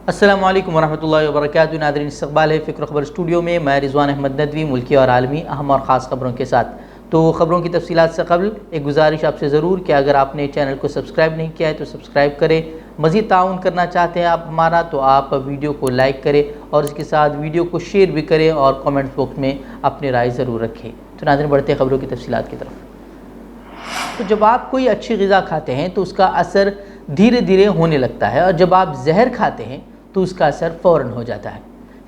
अस्सलामु अलैकुम वरहमतुल्लाहि वबरकातुहू। नाज़रीन, इस्तक़बाल है फ़िक्र ख़बर स्टूडियो में। मैं रिज़वान अहमद नदवी मुल्की और आलमी अहम और ख़ास ख़बरों के साथ। तो ख़बरों की तफ़सीलात से क़ब्ल एक गुजारिश आपसे ज़रूर कि अगर आपने चैनल को सब्सक्राइब नहीं किया है तो सब्सक्राइब करें। मज़ीद ताउन करना चाहते हैं आप हमारा तो आप वीडियो को लाइक करें और इसके साथ वीडियो को शेयर भी करें और कमेंट बॉक्स में अपनी राय ज़रूर रखें। तो नाज़रीन, बढ़ते हैं ख़बरों की तफ़सीलात की तरफ। तो जब आप कोई अच्छी ग़िज़ा खाते हैं तो उसका असर धीरे धीरे होने लगता है, और जब आप जहर खाते हैं तो उसका असर फ़ौरन हो जाता है।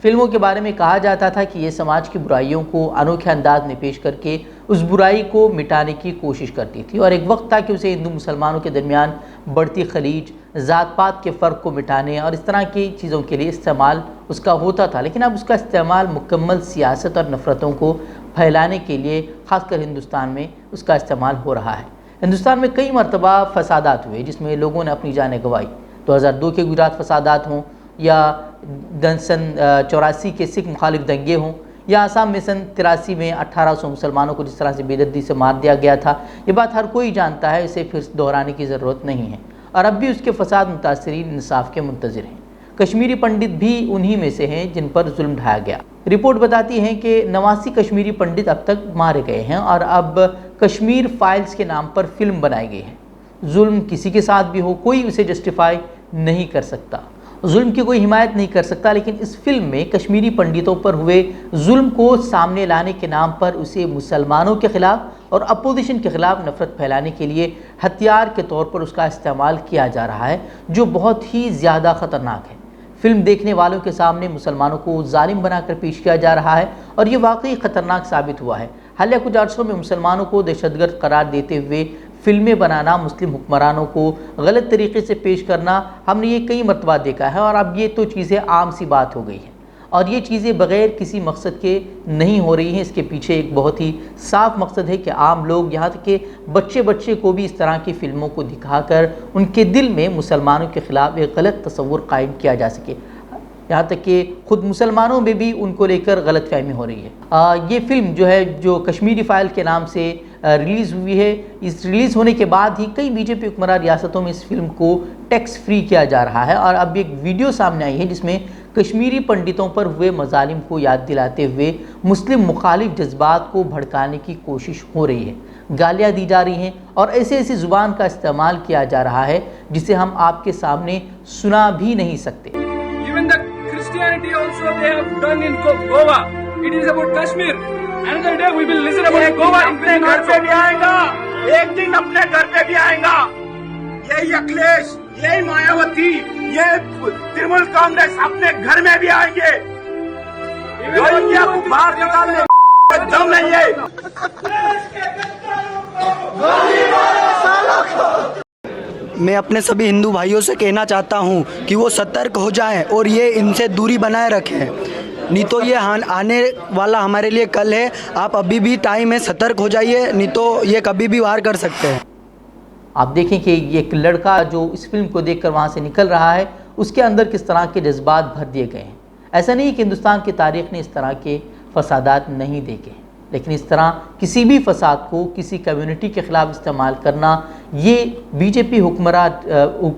फिल्मों के बारे में कहा जाता था कि ये समाज की बुराइयों को अनोखे अंदाज में पेश करके उस बुराई को मिटाने की कोशिश करती थी, और एक वक्त था कि उसे हिंदू मुसलमानों के दरमियान बढ़ती खलीज, ज़ात पात के फ़र्क को मिटाने और इस तरह की चीज़ों के लिए इस्तेमाल उसका होता था। लेकिन अब उसका इस्तेमाल मुकम्मल सियासत और नफ़रतों को फैलाने के लिए ख़ासकर हिंदुस्तान में उसका इस्तेमाल हो रहा है। हिंदुस्तान में कई मरतबा फसादात हुए जिसमें लोगों ने अपनी जानें गंवाई। 2002 के गुजरात फसादात हों, या सन 84 के सिख मुखालिफ दंगे हों, या आसाम में सन 83 में 1800 मुसलमानों को जिस तरह से बेदर्दी से मार दिया गया था, ये बात हर कोई जानता है, इसे फिर दोहराने की ज़रूरत नहीं है। और अब भी उसके फसाद मुतासरीन इंसाफ के मुंतज़िर हैं। कश्मीरी पंडित भी उन्हीं में से हैं जिन पर जुल्म ढाया गया। रिपोर्ट बताती है कि 89 कश्मीरी पंडित अब तक मारे गए हैं, और अब कश्मीर फाइल्स के नाम पर फिल्म बनाई गई है। जुल्म किसी के साथ भी हो, कोई उसे जस्टिफाई नहीं कर सकता, जुल्म की कोई हिमायत नहीं कर सकता, लेकिन इस फिल्म में कश्मीरी पंडितों पर हुए जुल्म को सामने लाने के नाम पर उसे मुसलमानों के ख़िलाफ़ और अपोजिशन के ख़िलाफ़ नफ़रत फैलाने के लिए हथियार के तौर पर उसका इस्तेमाल किया जा रहा है, जो बहुत ही ज़्यादा ख़तरनाक है। फिल्म देखने वालों के सामने मुसलमानों को जालिम बनाकर पेश किया जा रहा है, और ये वाकई ख़तरनाक साबित हुआ है। हालिया कुछ अर्सों में मुसलमानों को दहशतगर्द करार देते हुए फिल्में बनाना, मुस्लिम हुक्मरानों को गलत तरीके से पेश करना, हमने ये कई मरतबा देखा है, और अब ये तो चीज़ें आम सी बात हो गई हैं। और ये चीज़ें बग़ैर किसी मकसद के नहीं हो रही हैं। इसके पीछे एक बहुत ही साफ मकसद है कि आम लोग, यहाँ तक के बच्चे को भी इस तरह की फ़िल्मों को दिखाकर उनके दिल में मुसलमानों के ख़िलाफ़ एक गलत तस्वुर कायम किया जा सके। यहाँ तक कि खुद मुसलमानों में भी उनको लेकर गलतफहमी हो रही है। ये फ़िल्म जो है, जो कश्मीरी फ़ाइल के नाम से रिलीज़ हुई है, इस रिलीज़ होने के बाद ही कई बीजेपी हुक्मरान रियासतों में इस फिल्म को टैक्स फ्री किया जा रहा है। और अब एक वीडियो सामने आई है जिसमें कश्मीरी पंडितों पर हुए मजालिम को याद दिलाते हुए मुस्लिम मुखालिफ जज्बात को भड़काने की कोशिश हो रही है। गालियाँ दी जा रही हैं और ऐसी ज़ुबान का इस्तेमाल किया जा रहा है जिसे हम आपके सामने सुना भी नहीं सकते। Christianity also they have done in Goa. It is about Kashmir. Another day we will listen about Goa. अपने घर पे भी आएगा, एक दिन अपने घर पे भी आएगा। यही अखिलेश, यही मायावती, ये तृणमूल कांग्रेस अपने घर में भी आएंगे। योगिया को बाहर निकालने दम नहीं है। मैं अपने सभी हिंदू भाइयों से कहना चाहता हूं कि वो सतर्क हो जाएं और ये इनसे दूरी बनाए रखें, नहीं तो ये आने वाला हमारे लिए कल है। आप अभी भी टाइम है, सतर्क हो जाइए, नहीं तो ये कभी भी वार कर सकते हैं। आप देखें कि ये एक लड़का जो इस फिल्म को देखकर वहाँ से निकल रहा है, उसके अंदर किस तरह के जज्बात भर दिए गए हैं। ऐसा नहीं कि हिंदुस्तान की तारीख़ ने इस तरह के फसादात नहीं देखे, लेकिन इस तरह किसी भी फसाद को किसी कम्युनिटी के ख़िलाफ़ इस्तेमाल करना, ये बीजेपी हुक्मरान,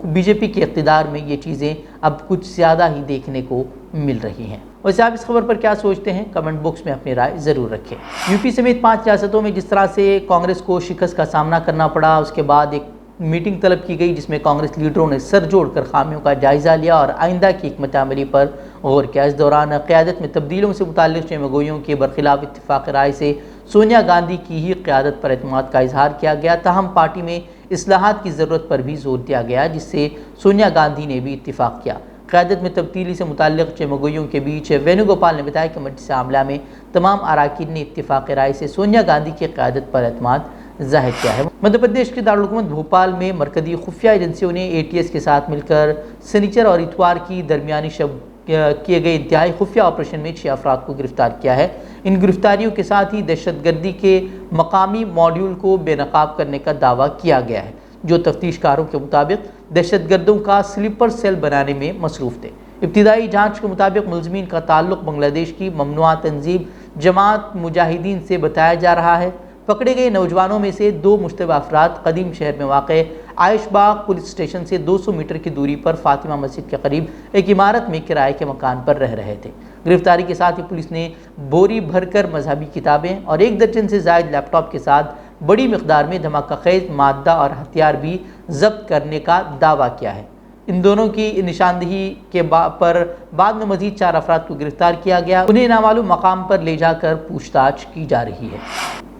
बीजेपी के इक़्तिदार में ये चीज़ें अब कुछ ज़्यादा ही देखने को मिल रही हैं। वैसे आप इस खबर पर क्या सोचते हैं, कमेंट बॉक्स में अपनी राय ज़रूर रखें। यूपी समेत 5 रियासतों में जिस तरह से कांग्रेस को शिकस्त का सामना करना पड़ा, उसके बाद एक मीटिंग तलब की गई जिसमें कांग्रेस लीडरों ने सर जोड़कर खामियों का जायज़ा लिया और आइंदा की हिकमत अमली पर गौर किया। इस दौरान क़यादत में तब्दीलियों से मुताल्लिक़ चमगोइयों के बरखिलाफ़ इत्तिफ़ाक़ राय से सोनिया गांधी की ही क़यादत पर एतमाद का इजहार किया गया। ताहम पार्टी में इस्लाहात की ज़रूरत पर भी जोर दिया गया, जिससे सोनिया गांधी ने भी इत्तिफ़ाक़ किया। क़यादत में तब्दीली से मुताल्लिक़ चमगोइयों के बीच वेणुगोपाल ने बताया कि मजलिस आमला में तमाम अराकीन ने इत्तिफ़ाक़ राय से सोनिया गांधी की क़यादत पर एतमाद ज़ाहिर किया है। मध्य प्रदेश के दारुल भोपाल में मरकज़ी खुफिया एजेंसियों ने ATS के साथ मिलकर शनिचर और इतवार की दरमियानी शब किए गए इंतहाई खुफिया ऑपरेशन में 6 अफराद को गिरफ्तार किया है। इन गिरफ्तारियों के साथ ही दहशतगर्दी के मकामी मॉड्यूल को बेनकाब करने का दावा किया गया है, जो तफ्तीशकारों के मुताबिक दहशतगर्दों का स्लीपर सेल बनाने में मसरूफ़ थे। इब्तिदाई जाँच के मुताबिक मुलज़मीन का ताल्लुक़ बांग्लादेश की ममनुआ तंजीम जमात मुजाहिदीन से बताया जा रहा है। پکڑے گئے نوجوانوں میں سے 2 مشتبہ افراد قدیم شہر میں واقع عائش باغ پولیس اسٹیشن سے 200 میٹر کی دوری پر فاطمہ مسجد کے قریب ایک عمارت میں کرائے کے مکان پر رہ رہے تھے۔ گرفتاری کے ساتھ ہی پولیس نے بوری بھر کر مذہبی کتابیں اور 1 درجن سے زائد لیپ ٹاپ کے ساتھ بڑی مقدار میں دھماکہ خیز مادہ اور ہتھیار بھی ضبط کرنے کا دعویٰ کیا ہے۔ ان دونوں کی نشاندہی کے پر بعد میں مزید 4 افراد کو گرفتار کیا گیا، انہیں نامعلوم مقام پر لے جا کر پوچھ تاچھ کی جا رہی ہے۔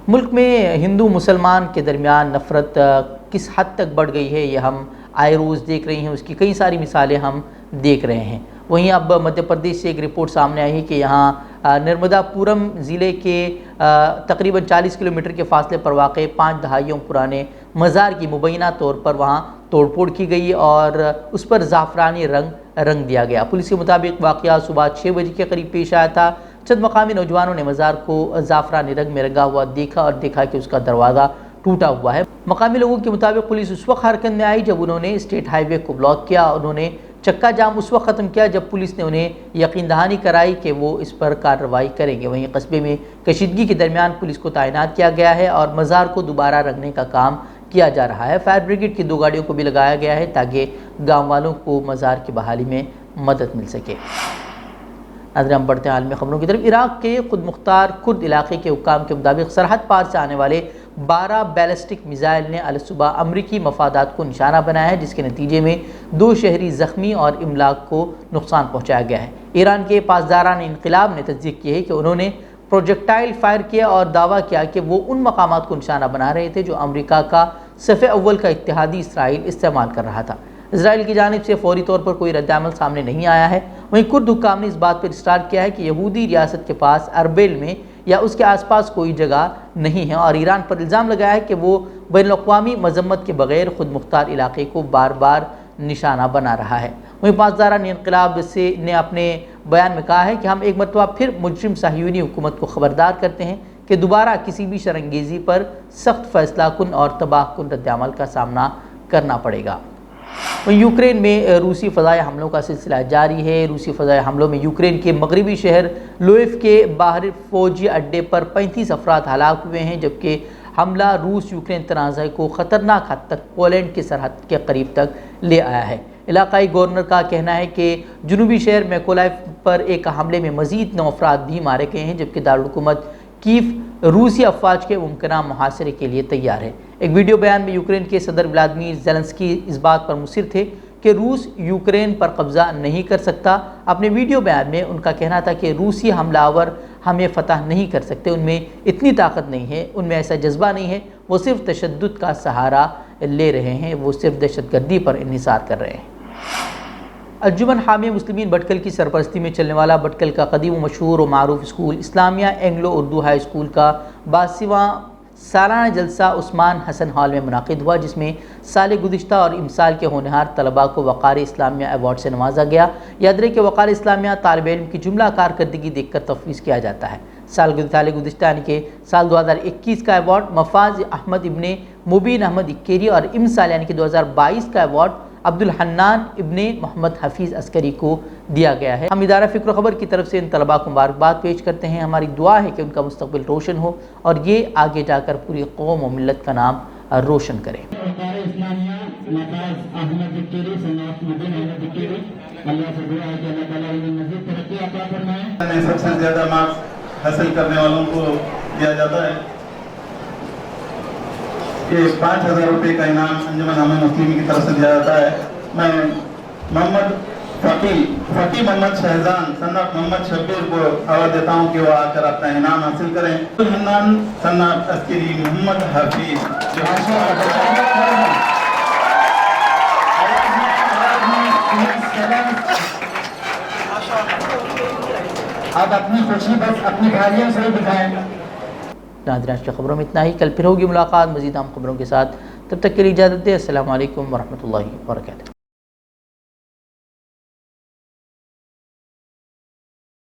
ملک میں ہندو مسلمان کے درمیان نفرت کس حد تک بڑھ گئی ہے یہ ہم آئے روز دیکھ رہے ہیں، اس کی کئی ساری مثالیں ہم دیکھ رہے ہیں۔ وہیں اب مدھیہ پردیش سے ایک رپورٹ سامنے آئی ہے کہ یہاں نرمدا پورم ضلع کے تقریباً 40 کلومیٹر کے فاصلے پر واقع 5 دہائیوں پرانے مزار کی مبینہ طور پر وہاں توڑ پھوڑ کی گئی اور اس پر زعفرانی رنگ دیا گیا۔ پولیس کے مطابق واقعہ صبح 6 بجے کے قریب پیش آیا تھا۔ چند مقامی نوجوانوں نے مزار کو زعفرانی رنگ میں رنگا ہوا دیکھا کہ اس کا دروازہ ٹوٹا ہوا ہے۔ مقامی لوگوں کے مطابق پولیس اس وقت حرکت میں آئی جب انہوں نے اسٹیٹ ہائی وے کو بلاک کیا۔ انہوں نے چکا جام اس وقت ختم کیا جب پولیس نے انہیں یقین دہانی کرائی کہ وہ اس پر کارروائی کریں گے۔ وہیں قصبے میں کشیدگی کے درمیان پولیس کو تعینات کیا گیا ہے اور مزار کو دوبارہ رنگنے کا کام کیا جا رہا ہے۔ فائر بریگیڈ کی 2 گاڑیوں کو بھی لگایا گیا ہے تاکہ گاؤں والوں کو مزار کی بحالی میں مدد مل سکے۔ ناظرین، ہم بڑھتے ہیں عالمی خبروں کی طرف۔ عراق کے خود مختار کرد علاقے کے حکام کے مطابق سرحد پار سے آنے والے 12 بیلسٹک میزائل نے الصبح امریکی مفادات کو نشانہ بنایا ہے، جس کے نتیجے میں 2 شہری زخمی اور املاک کو نقصان پہنچایا گیا ہے۔ ایران کے پاسداران انقلاب نے تصدیق کی ہے کہ انہوں نے پروجیکٹائل فائر کیا اور دعویٰ کیا کہ وہ ان مقامات کو نشانہ بنا رہے تھے جو امریکہ کا صف اول کا اتحادی اسرائیل استعمال کر رہا تھا۔ اسرائیل کی جانب سے فوری طور پر کوئی رد عمل سامنے نہیں آیا ہے۔ وہیں کرد حکام نے اس بات پر اصرار کیا ہے کہ یہودی ریاست کے پاس اربیل میں یا اس کے آس پاس کوئی جگہ نہیں ہے اور ایران پر الزام لگایا ہے کہ وہ بین الاقوامی مذمت کے بغیر خود مختار علاقے کو بار بار نشانہ بنا رہا ہے۔ وہیں پاسداران انقلاب نے اپنے بیان میں کہا ہے کہ ہم ایک مرتبہ پھر مجرم صہیونی حکومت کو خبردار کرتے ہیں کہ دوبارہ کسی بھی شرانگیزی پر سخت فیصلہ کن اور تباہ کن رد عمل کا سامنا کرنا پڑے گا۔ یوکرین میں روسی فضائی حملوں کا سلسلہ جاری ہے۔ روسی فضائی حملوں میں یوکرین کے مغربی شہر لویف کے باہر فوجی اڈے پر 35 افراد ہلاک ہوئے ہیں، جبکہ حملہ روس یوکرین تنازع کو خطرناک حد تک پولینڈ کی سرحد کے قریب تک لے آیا ہے۔ علاقائی گورنر کا کہنا ہے کہ جنوبی شہر میکولائف پر ایک حملے میں مزید 9 افراد بھی مارے گئے ہیں، جبکہ دارالحکومت کیف روسی افواج کے ممکنہ محاصرے کے لیے تیار ہے۔ ایک ویڈیو بیان میں یوکرین کے صدر ولادیمیر زیلنسکی اس بات پر مصر تھے کہ روس یوکرین پر قبضہ نہیں کر سکتا۔ اپنے ویڈیو بیان میں ان کا کہنا تھا کہ روسی حملہ آور ہمیں فتح نہیں کر سکتے، ان میں اتنی طاقت نہیں ہے، ان میں ایسا جذبہ نہیں ہے، وہ صرف تشدد کا سہارا لے رہے ہیں، وہ صرف دہشت گردی پر انحصار کر رہے ہیں۔ انجمن حامیہ مسلمین بھٹکل کی سرپرستی میں چلنے والا بھٹکل کا قدیم و مشہور و معروف اسکول اسلامیہ اینگلو اردو ہائی اسکول کا 82واں سالانہ جلسہ عثمان حسن ہال میں منعقد ہوا، جس میں سال گزشتہ اور امسال کے ہونہار طلباء کو وقار اسلامیہ ایوارڈ سے نوازا گیا۔ یاد رہے کہ وقار اسلامیہ طالب علم کی جملہ کارکردگی دیکھ کر تفویض کیا جاتا ہے۔ سال گزشتہ یعنی کہ سال 2021 کا ایوارڈ مفاز احمد ابن مبین احمد اکیری اور امسال یعنی کہ 2022 کا ایوارڈ عبدالحنان ابن محمد حفیظ عسکری کو دیا گیا ہے۔ ہم ادارہ فکر و خبر کی طرف سے ان طلباء کو مبارکباد پیش کرتے ہیں۔ ہماری دعا ہے کہ ان کا مستقبل روشن ہو اور یہ آگے جا کر پوری قوم و ملت کا نام روشن کریں۔ سب سے زیادہ مارکس حاصل کرنے والوں کو دیا جاتا ہے۔ یہ 5000 روپے کا انعام انجمن حامیہ مسلمین کی طرف سے دیا جاتا ہے۔ میں محمد فقی محمد شہزان صنف محمد شبیر کو دعوت دیتا ہوں کہ وہ آ کر اپنا انعام حاصل کریں۔ عبدالحنان صنف عسکری محمد حفیظ آپ اپنی خوشی بس اپنی بھائیوں سے دکھائیں۔ ناظرین، آج کی خبروں میں اتنا ہی، کل پھر ہوگی ملاقات مزید اہم خبروں کے ساتھ، تب تک کے لیے اجازت دیں۔ السلام علیکم ورحمۃ اللہ وبرکاتہ۔